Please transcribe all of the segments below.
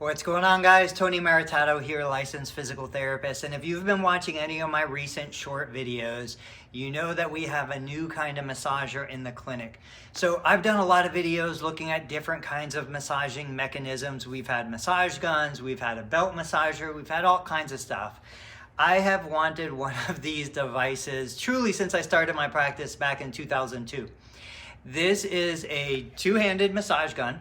What's going on, guys? Tony Maritato here, licensed physical therapist. And if you've been watching any of my recent short videos, you know that we have a new kind of massager in the clinic. So I've done a lot of videos looking at different kinds of massaging mechanisms. We've had massage guns, we've had a belt massager, we've had all kinds of stuff. I have wanted one of these devices truly since I started my practice back in 2002. This is a two-handed massage gun.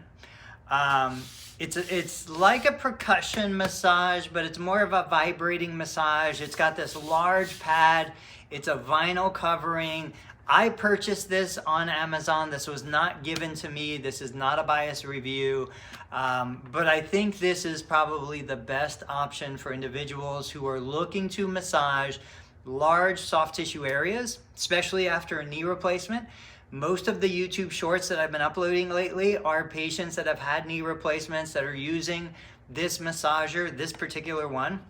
It's like a percussion massage, but it's more of a vibrating massage. It's got this large pad. It's a vinyl covering. I purchased this on Amazon. This was not given to me. This is not a biased review, but I think this is probably the best option for individuals who are looking to massage large soft tissue areas, especially after a knee replacement. Most of the YouTube shorts that I've been uploading lately are patients that have had knee replacements that are using this massager, this particular one.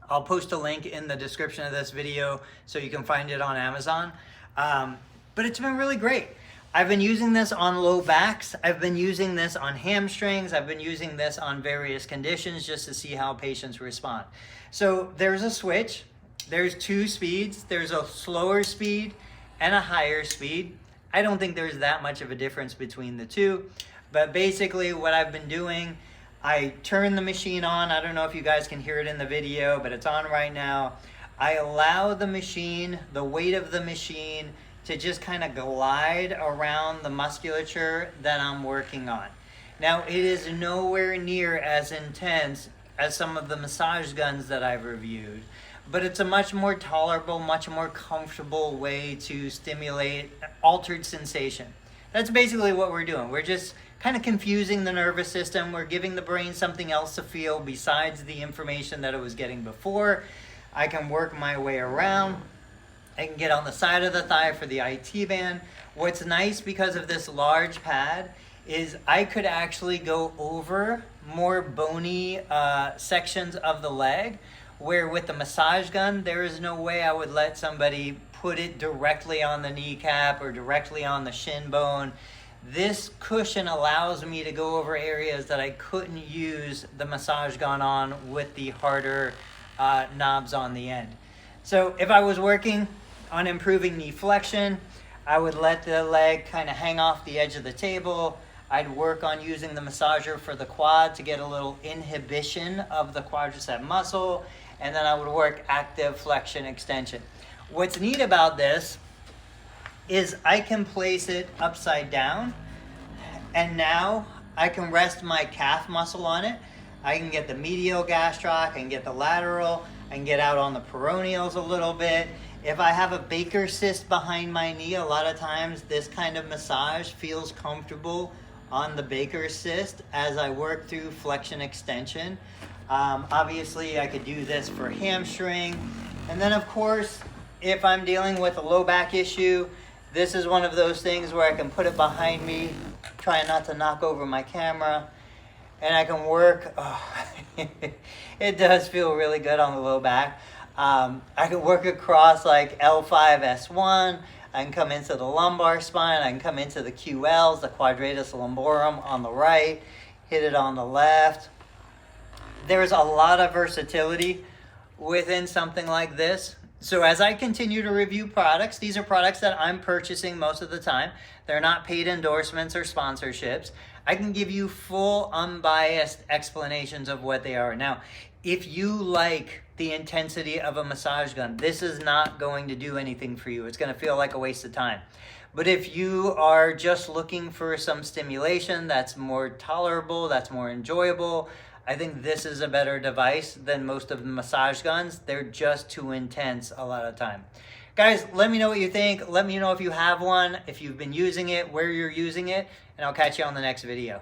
I'll post a link in the description of this video so you can find it on Amazon. But it's been really great. I've been using this on low backs. I've been using this on hamstrings. I've been using this on various conditions just to see how patients respond. So there's a switch. There's two speeds. There's a slower speed and a higher speed. I don't think there's that much of a difference between the two, but basically what I've been doing, I turn the machine on. I don't know if you guys can hear it in the video, but it's on right now. I allow the machine, the weight of the machine, to just kind of glide around the musculature that I'm working on. Now, it is nowhere near as intense as some of the massage guns that I've reviewed, but it's a much more tolerable, much more comfortable way to stimulate altered sensation. That's basically what we're doing. We're just kind of confusing the nervous system. We're giving the brain something else to feel besides the information that it was getting before. I can work my way around. I can get on the side of the thigh for the IT band. What's nice because of this large pad is I could actually go over more bony sections of the leg, where with the massage gun, there is no way I would let somebody put it directly on the kneecap or directly on the shin bone. This cushion allows me to go over areas that I couldn't use the massage gun on with the harder knobs on the end. So if I was working on improving knee flexion, I would let the leg kind of hang off the edge of the table. I'd work on using the massager for the quad to get a little inhibition of the quadricep muscle, and then I would work active flexion extension. What's neat about this is I can place it upside down, and now I can rest my calf muscle on it. I can get the medial gastroc, I can get the lateral, I can get out on the peroneals a little bit. If I have a Baker cyst behind my knee, a lot of times this kind of massage feels comfortable on the Baker cyst as I work through flexion extension. Obviously, I could do this for hamstring. And then, of course, if I'm dealing with a low back issue, this is one of those things where I can put it behind me, trying not to knock over my camera, and I can work. Oh, it does feel really good on the low back. I can work across like L5, S1. I can come into the lumbar spine. I can come into the QLs, the quadratus lumborum on the right, hit it on the left. There's a lot of versatility within something like this. So as I continue to review products, these are products that I'm purchasing most of the time. They're not paid endorsements or sponsorships. I can give you full, unbiased explanations of what they are. Now, if you like the intensity of a massage gun, this is not going to do anything for you. It's going to feel like a waste of time. But if you are just looking for some stimulation that's more tolerable, that's more enjoyable, I think this is a better device than most of the massage guns. They're just too intense a lot of time. Guys, let me know what you think. Let me know if you have one, if you've been using it, where you're using it, and I'll catch you on the next video.